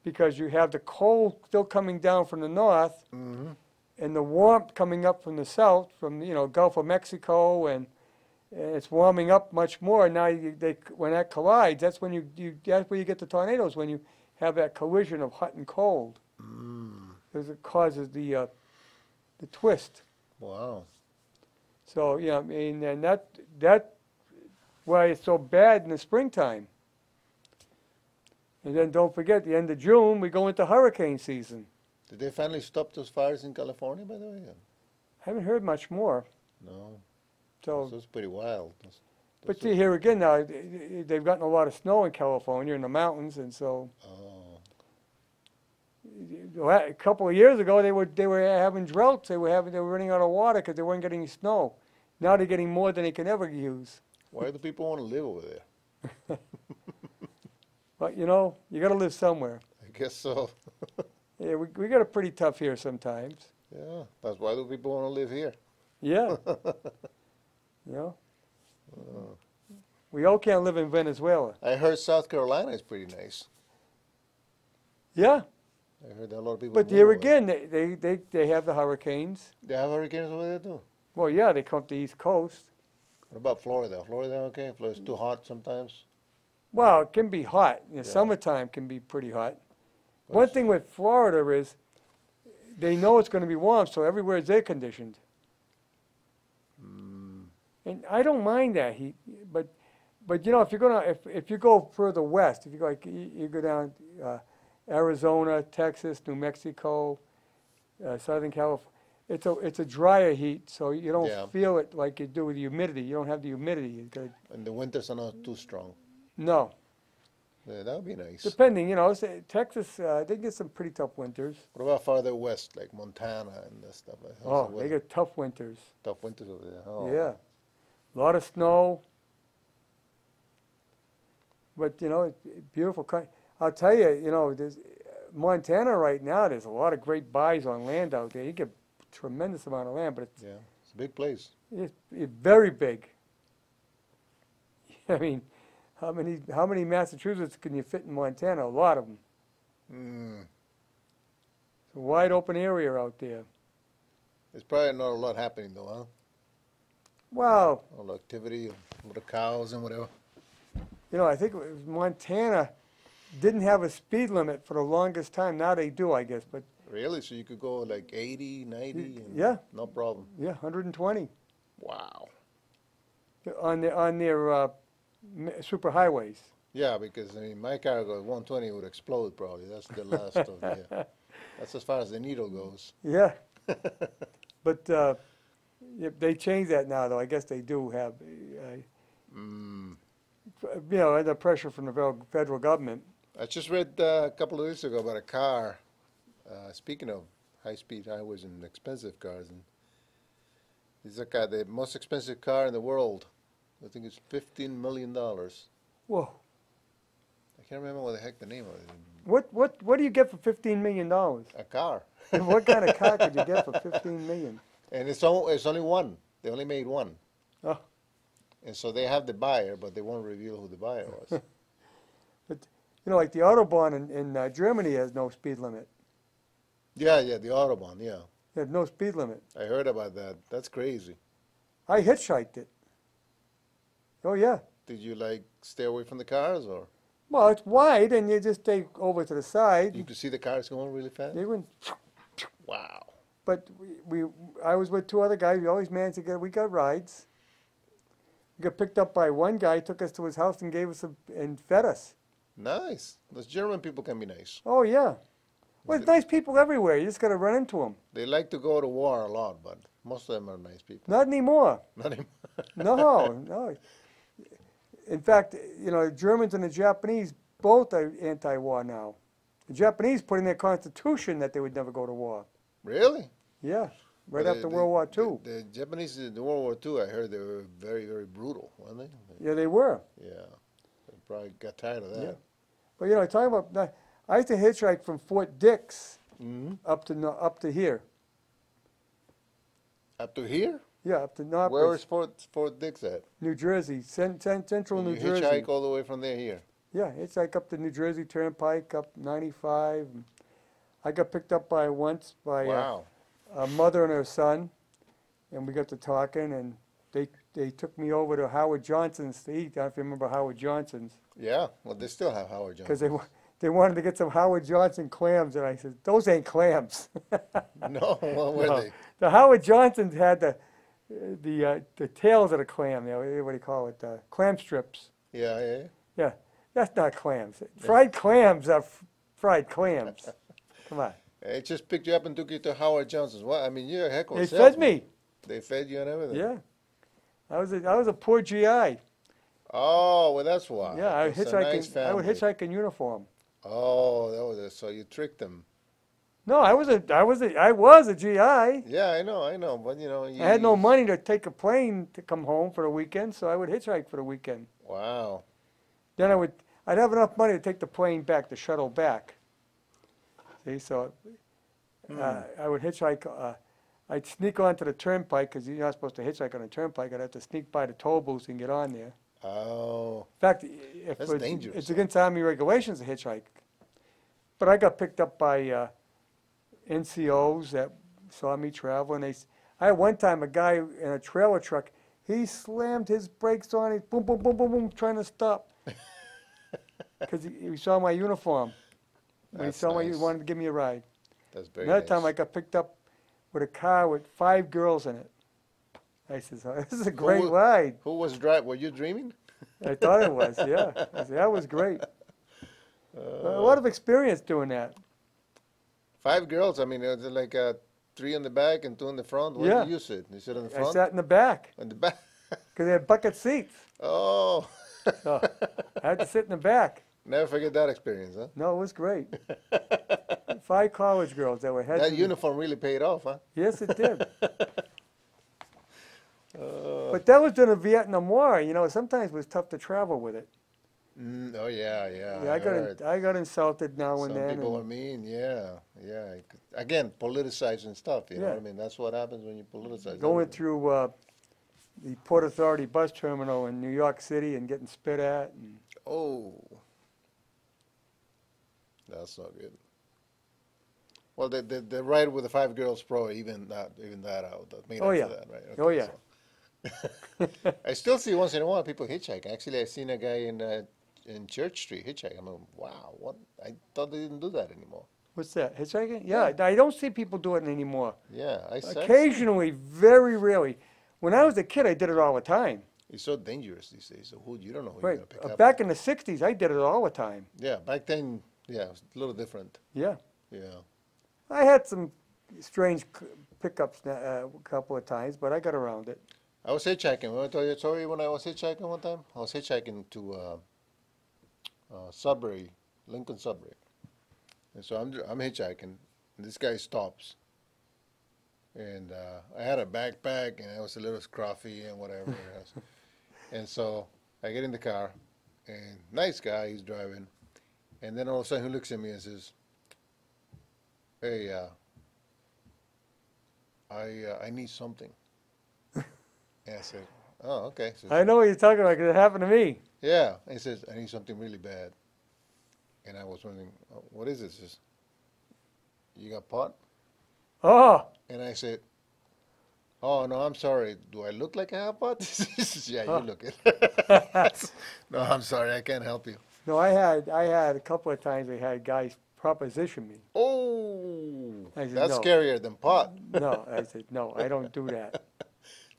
because you have the cold still coming down from the north Mm-hmm. and the warmth coming up from the south, from Gulf of Mexico, and it's warming up much more. Now, when that collides, that's when that's where you get the tornadoes, when you have that collision of hot and cold. Mm. Because it causes the twist. Wow. So, I mean, and that's why it's so bad in the springtime. And then don't forget, the end of June, we go into hurricane season. Did they finally stop those fires in California, by the way? I haven't heard much more. No. So, That's pretty wild. but see, here again now, they've gotten a lot of snow in California in the mountains, and so Oh. a couple of years ago they were having droughts. They were running out of water because they weren't getting any snow. Now they're getting more than they can ever use. Why do people want to live over there? But you know, you got to live somewhere. I guess so. Yeah, we got it pretty tough here sometimes. Yeah, that's why do people want to live here? Yeah. You know, we all can't live in Venezuela. I heard South Carolina is pretty nice. Yeah, I heard that a lot of people. but move here over there. again, they have the hurricanes. They have hurricanes over there too. Well, yeah, they come up the East Coast. What about Florida? Florida okay? Florida's too hot sometimes. Well, it can be hot. In the Yeah. summertime can be pretty hot. But One thing with Florida is they know it's going to be warm, so everywhere is air conditioned. And I don't mind that heat, but you know, if you go further west, if you go like you go down Arizona, Texas, New Mexico, Southern California, it's a drier heat, so you don't Yeah. feel it like you do with the humidity. You don't have the humidity. You got And the winters are not too strong. no, Yeah, that would be nice. depending, you know, say Texas, they get some pretty tough winters. What about farther west, like Montana and that stuff? How's the Oh, they weather? get tough winters. Tough winters over there. Oh. Yeah, a lot of snow. But you know, beautiful country. I'll tell you, you know, there's Montana right now. There's a lot of great buys on land out there. You get a tremendous amount of land, but Yeah, it's a bit place. it's very big. I mean, how many Massachusetts can you fit in Montana? A lot of them. Mm. It's a wide open area out there. There's probably not a lot happening though, huh? Well, All the activity, with the cows and whatever. you know, I think it was Montana didn't have a speed limit for the longest time. Now they do, I guess. But Really? So you could go like 80, 90? And yeah. No problem. yeah, 120 Wow. on their super highways. Yeah, because I mean, my car goes 120 would explode probably. That's the last of the. That's as far as the needle goes. Yeah, but yeah, they changed that now, though. I guess they do have, Mm. you know, under pressure from the federal government. I just read a couple of weeks ago about a car. Speaking of high-speed highways and expensive cars, and this is a car, the most expensive car in the world. I think it's $15 million. I Whoa! can't remember what the heck the name of it. What do you get for $15 million? A car, What kind of car could you get for $15 million? and it's only one. They only made one. Oh. And so they have the buyer, but they won't reveal who the buyer was. You know, like the Autobahn in Germany has no speed limit. Yeah, the Autobahn. Yeah, They have no speed limit. I heard about that. That's crazy. I hitchhiked it. Oh yeah. Did you like stay away from the cars, or Well, it's wide, and you just take over to the side. you could see the cars going really fast? They went, Wow. but I was with two other guys. We always managed to we got rides. We got picked up by one guy, took us to his house and gave us and fed us. Nice. Those German people can be nice. Oh yeah. Well, there's nice people everywhere. You just got to run into them. They like to go to war a lot, but most of them are nice people. Not anymore. Not anymore. No. In fact, you know, the Germans and the Japanese both are anti-war now. The Japanese put in their constitution that they would never go to war. Really? Yeah, right Well, after World War II. The Japanese in World War II, I heard they were very, very brutal, weren't they? Yeah, they were. Yeah. They probably got tired of that. Yeah. But you know, talking about, I used to hitchhike from Fort Dix Hmm. up to here. Up to here? Yeah, up to North Where is Fort Dix at? New Jersey, central And New you Jersey. hitchhike all the way from there here? Yeah, it's like up the New Jersey Turnpike, up 95. I got picked up once by Wow. a mother and her son, and we got to talking, and they took me over to Howard Johnson's to eat. I don't know if you remember Howard Johnson's, Yeah. Well, they still have Howard Johnson. because they wanted to get some Howard Johnson clams, and I said, those ain't clams. No, what were No. they? The Howard Johnsons had the tails of the clam, what do you call it? Clam strips. Yeah, yeah. Yeah, that's not clams. Fried clams are fried clams. Come on. They just picked you up and took you to Howard Johnson's. What? I mean, you're a heck of a They salesman. fed me. They fed you and everything. Yeah. I was a poor GI. Oh, well, that's why. Yeah, I It's a hitchhike. nice I would family. hitchhike in uniform. Oh, that was it. So you tricked them. No, I was a GI. Yeah, I know. But you know, I had no money to take a plane to come home for the weekend, so I would hitchhike for the weekend. Wow. Then I'd have enough money to take the plane back, the shuttle back. See, so I would hitchhike. I'd sneak onto the turnpike because you're not supposed to hitchhike on the turnpike. I'd have to sneak by the toll booth and get on there. Oh, In fact, That's dangerous. it's against Army regulations to hitchhike. But I got picked up by NCOs that saw me travel, and I had one time a guy in a trailer truck. He slammed his brakes on it, boom, boom, boom, boom, boom, trying to stop because he saw my uniform. When he That's saw he nice. wanted to give me a ride. that's very Another nice. time I got picked up with a car with 5 girls in it. I said, oh, "This is a great ride." Who was driving? Were you dreaming? I thought it was, yeah. I said, that was great. A lot of experience doing that. 5 girls. I mean, it was like 3 in the back and 2 in the front. Where Yeah. did you sit? You sit in the I front? sat in the back In the back. because they had bucket seats. Oh, So I had to sit in the back. never forget that experience, huh? No, it was great. 5 college girls that were That heading. uniform really paid off, huh? Yes, it did. But that was during the Vietnam War. You know, sometimes it was tough to travel with it. Oh yeah, yeah. Yeah, heard. I got insulted now and Some then. people and- are mean, yeah. Again, politicizing stuff, you know Yeah. what I mean? That's what happens when you politicize. Going everything. through the Port Authority bus terminal in New York City and getting spit at. And Oh, that's not good. Well, the ride with the 5 girls pro even that out. That made Oh, up yeah. for that, right? Oh, yeah. So. I still see once in a while people hitchhike. Actually, I seen a guy in Church Street hitchhike. I mean, wow, what? I thought they didn't do that anymore. What's that? Hitchhiking? Yeah, I don't see people do it anymore. Yeah, Occasionally, very rarely. When I was a kid, I did it all the time. It's so dangerous these days. So who you don't know who Right. you're gonna pick up. Back in the 60s, I did it all the time. Yeah, back then, yeah, it was a little different. Yeah. Yeah. I had some strange pickups a couple of times, but I got around it. I was hitchhiking. Want to tell you a story when I was hitchhiking one time? I was hitchhiking to Sudbury, Lincoln Sudbury. And so I'm hitchhiking, and this guy stops. And I had a backpack, and I was a little scruffy and whatever. And so I get in the car, and nice guy, he's driving. And then all of a sudden he looks at me and says, "Hey, I need something." And I said, "Oh, okay." So, I know what you're talking about because it happened to me. yeah. And he says, "I need something really bad." And I was wondering, "Oh, what is this?" He says, "You got pot?" Oh, And I said, "Oh, no, I'm sorry. Do I look like I have pot?" He says, "Yeah, you look it." "No, I'm sorry. I can't help you." no, I had a couple of times I had guys proposition me. Oh, I said, that's no. scarier than pot. No, I said, no, I don't do that.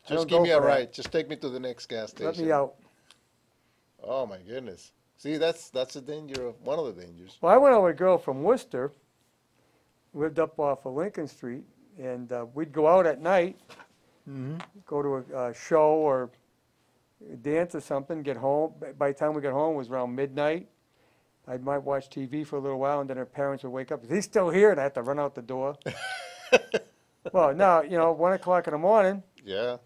I Just don't give go me a for that. ride. Just take me to the next gas station. Let me out. Oh my goodness. See, that's the danger of one of the dangers. Well, I went out with a girl from Worcester, lived up off of Lincoln Street, and we'd go out at night, go to a show or a dance or something, get home. By the time we got home, it was around midnight. I might watch TV for a little while, and then her parents would wake up. Is he still here? And I had to run out the door. Well, now, 1 o'clock in the morning, Yeah.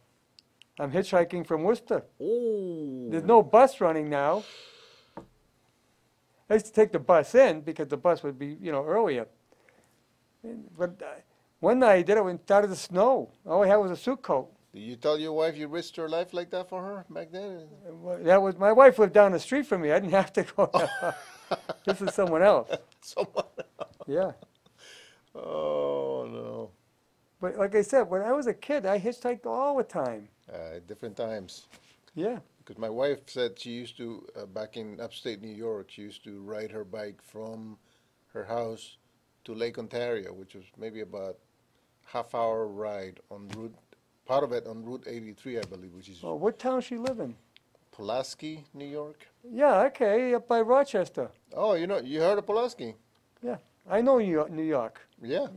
I'm hitchhiking from Worcester. Oh. There's no bus running now. I used to take the bus in because the bus would be, earlier. But one night I did it when it started to snow. All I had was a suit coat. Did you tell your wife you risked her life like that for her back then? That was my wife lived down the street from me. I didn't have to go. This is someone else. Someone. Yeah. Oh no. But like I said, when I was a kid, I hitchhiked all the time. Different times. Yeah. Because my wife said she used to, back in upstate New York, she used to ride her bike from her house to Lake Ontario, which was maybe about half-hour ride on Route part of it on Route 83, I believe, which is Oh, what town she live in? Pulaski, New York. Yeah, okay, up by Rochester. Oh, you heard of Pulaski? Yeah, I know New York. New York. Yeah.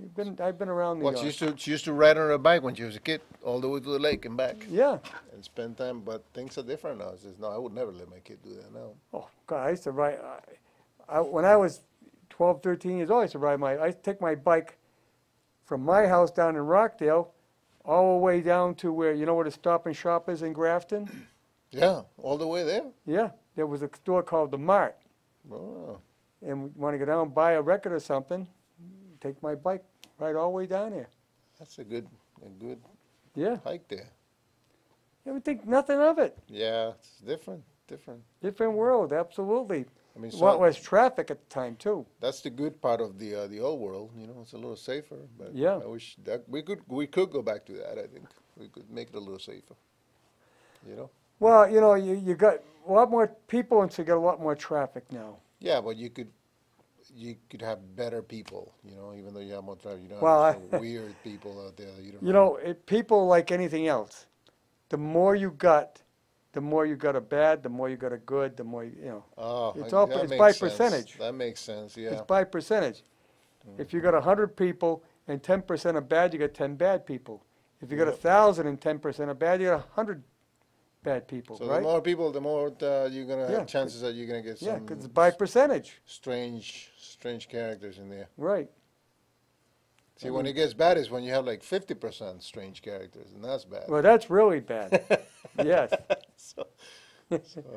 I've been around New Well, York. she used to ride on her bike when she was a kid, all the way to the lake and back, Yeah. and spend time. But things are different now. Says no, I would never let my kid do that now. Oh God, I used to ride. When I was 12, 13 years old, I used to ride I used to take my bike from my house down in Rockdale, all the way down to where where the Stop and Shop is in Grafton. Yeah, all the way there. Yeah, there was a store called the Mart, Oh, and we want to go down and buy a record or something. Take my bike right all the way down there. that's a good Yeah, hike there. you would think nothing of it. Yeah, it's different. Different world, absolutely. I mean, What was traffic at the time too? that's the good part of the old world. It's a little safer. But Yeah. I wish that we could go back to that. I think we could make it a little safer. Well, you got a lot more people, and so you got a lot more traffic now. Yeah, but you could have better people. Even though you have more traffic, you don't Well, have some weird people out there that you don't know. People like anything else. The more you got a bad. The more you got a good. The more Oh, It's that all- it's makes by sense. percentage. That makes sense. Yeah. It's by percentage. If you got 100 people and 10% are bad, you got 10 bad people. If you got Yep. 1,000 and 10% are bad, you got 100 bad people, So right? the more people, the more you're gonna Yeah. have chances that you're gonna get Yeah, some because it's by percentage, strange characters in there. right? See, when it gets bad is when you have like 50% strange characters, and that's bad. Well, that's really bad. Yes. So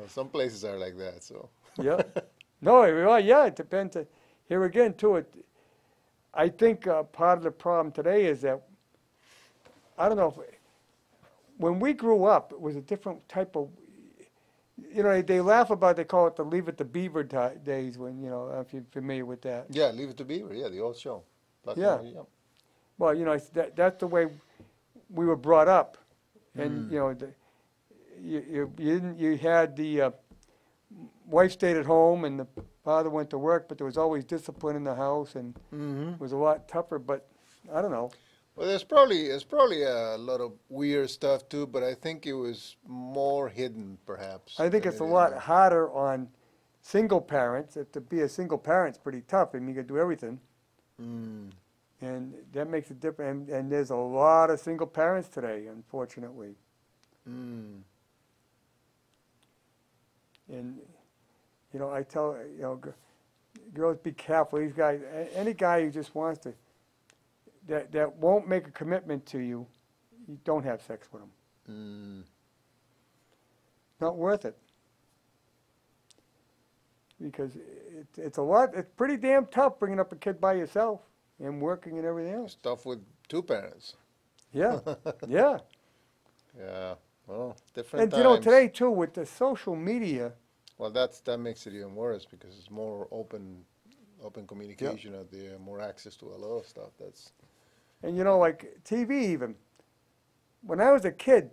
some places are like that. So Yeah. No, well, yeah, it depends. Here again, too, I think part of the problem today is that, I don't know, when we grew up, it was a different type of, they laugh about, they call it the Leave It to Beaver days when, if you're familiar with that. yeah, Leave It to Beaver. Yeah, the old show. Black and Yeah. white, Well, that's the way we were brought up. And, you had the wife stayed at home and the father went to work, but there was always discipline in the house, and it was a lot tougher. But I don't know. Well, there's probably a lot of weird stuff too, but I think it was more hidden, perhaps. I think than it's a it lot is. harder on single parents. To be a single parent's pretty tough. I mean, you got to do everything, and that makes it different. And there's a lot of single parents today, unfortunately. And I tell girls, be careful. These guys, any guy who just wants to, that won't make a commitment to you, you don't have sex with them. Not worth it. Because it's a lot. It's pretty damn tough bringing up a kid by yourself and working and everything else. Stuff with two parents. Yeah, yeah. Yeah. Well, different And times. today too with the social media. Well, that makes it even worse because it's more open communication out there, more access to a lot of stuff. And like TV even. When I was a kid,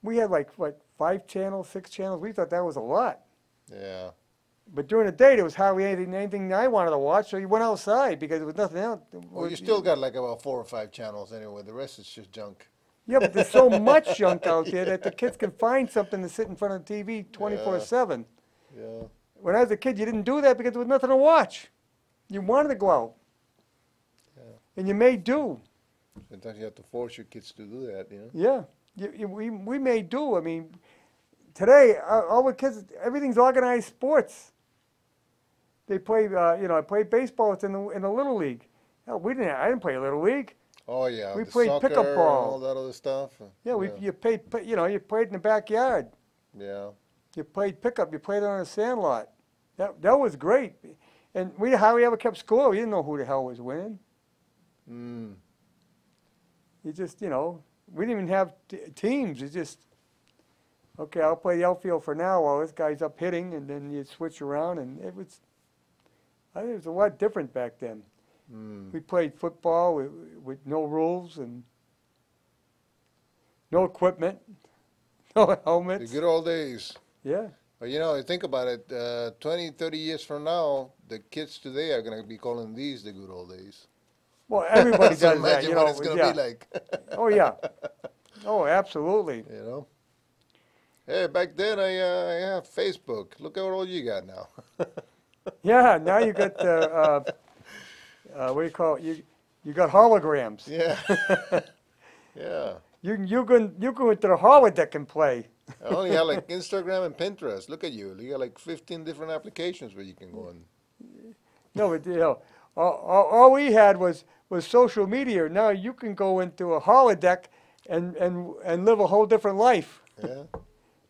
we had like 5 channels, 6 channels. We thought that was a lot. Yeah. But during the day, there was hardly anything I wanted to watch, so you went outside because there was nothing else. Well, you still got like about 4 or 5 channels anyway. The rest is just junk. Yeah, but there's so much junk out there that the kids can find something to sit in front of the TV 24/7. Yeah. When I was a kid, you didn't do that because there was nothing to watch. You wanted to go out. Yeah. And you may do. Sometimes you have to force your kids to do that, Yeah. We may do. I mean, today, all the kids, everything's organized sports. They play, I play baseball. It's in the Little League. Hell, I didn't play Little League. Oh yeah, We the played soccer pickup ball. and all that other stuff. Yeah, you played in the backyard. Yeah. You played pickup. You played on a sand lot. That was great. And we hardly ever kept score. We didn't know who the hell was winning. You just, we didn't even have teams. It's just, okay, I'll play the outfield for now while this guy's up hitting, and then you switch around, and I think it was a lot different back then. We played football with no rules and no equipment, no The helmets. good old days. Yeah. But think about it, 20, 30 years from now, the kids today are going to be calling these the good old days. Well, everybody So does that. imagine what it's going to be like. Oh, yeah. Oh, absolutely. You know. Hey, back then I had Facebook. Look at all you got now. Yeah, now you got what do you call it? You got holograms. Yeah. Yeah. You go into the holodeck and play. I only had like Instagram and Pinterest. Look at you. You got like 15 different applications where you can go and. No, but all we had was social media. Now you can go into a holodeck and live a whole different life. Yeah.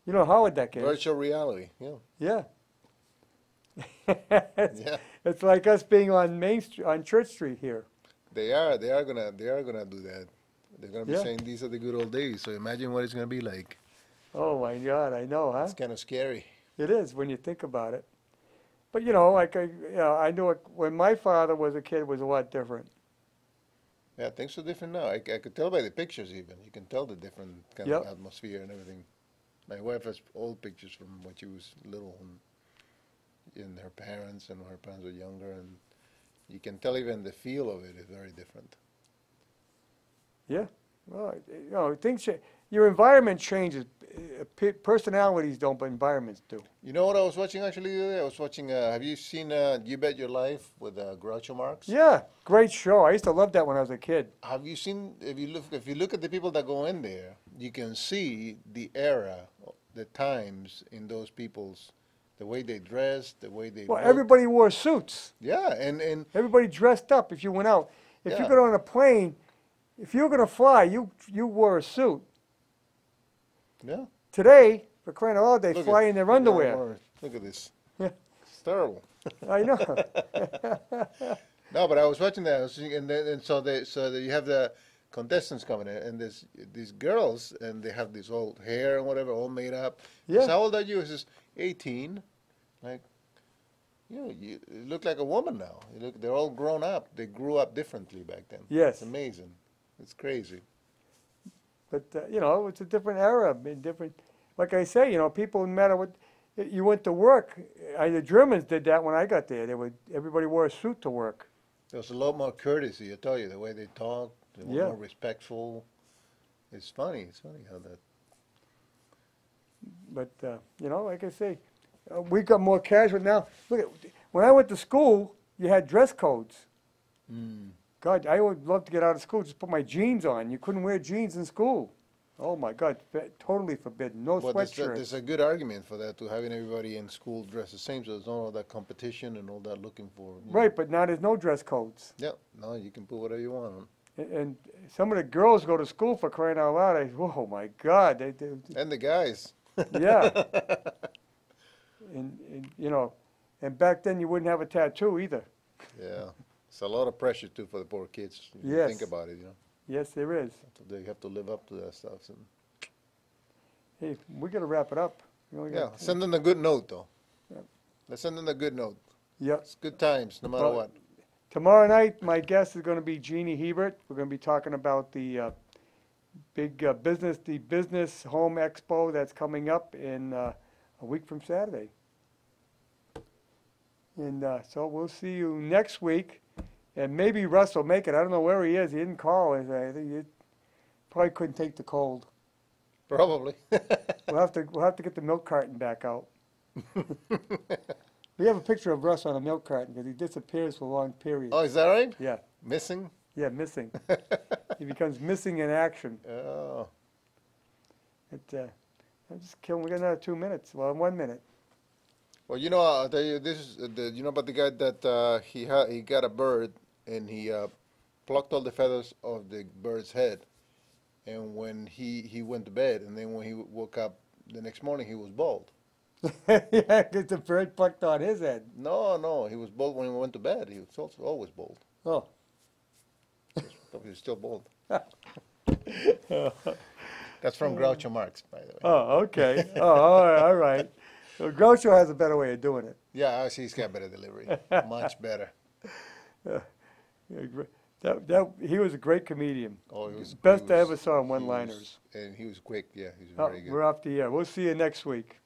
You know what holodeck is? Virtual reality. Yeah. Yeah. Yeah. It's like us being on Main Street, on Church Street here. They are gonna do that. They're gonna be Yeah. saying these are the good old days. So imagine what it's gonna be like. Oh my God, I know, huh? It's kind of scary. It is when you think about it. But like I knew it when my father was a kid, it was a lot different. Yeah, things are different now. I could tell by the pictures even. You can tell the different kind Yep. of atmosphere and everything. My wife has old pictures from when she was little and her parents and when her parents were younger, and you can tell even the feel of it is very different. Yeah. Well, things your environment changes. Personalities don't, but environments do. You know what I was watching actually the other day? I was watching, have you seen You Bet Your Life with Groucho Marx? Yeah, great show. I used to love that when I was a kid. Have you seen, if you look at the people that go in there, you can see the era, the times in those people's, the way they dressed, the way they Well, looked. everybody wore suits. Yeah, and Everybody dressed up if you went out. If you Yeah. got on a plane, if you were going to fly, you wore a suit. yeah. Today, for crying out loud, they Look fly at- in their look at underwear. our- Look at this. Yeah. It's terrible. I know. No, but I was watching that, and so you have the contestants coming in, and these girls, and they have this old hair and whatever, all made up. Yeah. So how old are you? He says 18. Like, you look like a woman now. They're all grown up. They grew up differently back then. Yes. It's amazing. It's crazy. But it's a different era. I mean, different. Like I say, people, no matter what, you went to work. The Germans did that when I got there. Everybody wore a suit to work. There was a lot more courtesy. I tell you, the way they talk, they were Yeah. more respectful. It's funny. It's funny how that. But like I say, we got more casual now. Look at when I went to school, you had dress codes. God, I would love to get out of school, just put my jeans on. You couldn't wear jeans in school. Oh my God, totally forbidden. No Well, sweatshirts. there's a good argument for that, to having everybody in school dress the same, so there's not all that competition and all that looking for. Right, but now there's no dress codes. Yeah, no, you can put whatever you want on. And some of the girls go to school for crying out loud. Oh my God, And the guys. yeah. and and back then you wouldn't have a tattoo either. Yeah, it's a lot of pressure too for the poor kids. You Yes. think about it, Yes, there is. They have to live up to that stuff. And, Hey, we got to wrap it up. We only yeah, got- send them a good note though. Yeah. Let's send them a good note. Yeah. It's good times, no matter Well, what. Tomorrow night, my guest is going to be Jeannie Hebert. We're going to be talking about the big business home expo that's coming up in a week from Saturday. And so we'll see you next week. And maybe Russ will make it. I don't know where he is. He didn't call. I think he probably couldn't take the cold. Probably. We'll have to get the milk carton back out. We have a picture of Russ on a milk carton because he disappears for long periods. Oh, is that right? Yeah, Missing? yeah, missing. He becomes missing in action. Oh. I'm just killing. We got another 2 minutes. Well, 1 minute. Well, I'll tell you, this is you know about the guy that he got a bird and he plucked all the feathers off the bird's head, and when he went to bed, and then when he woke up the next morning, he was bald. Yeah, because the bird plucked on his head. No, he was bald when he went to bed. He was also always bald. Oh. So he was still bald. That's from Groucho Marx, by the way. Oh, okay. Oh, all right. So Groucho has a better way of doing it. Yeah, actually, he's got better delivery. Much better. Yeah, he was a great comedian. Oh, he was Best he I was- ever saw in he one-liners. was- And he was quick, yeah, he was Oh, very good. we're off the air. We'll see you next week.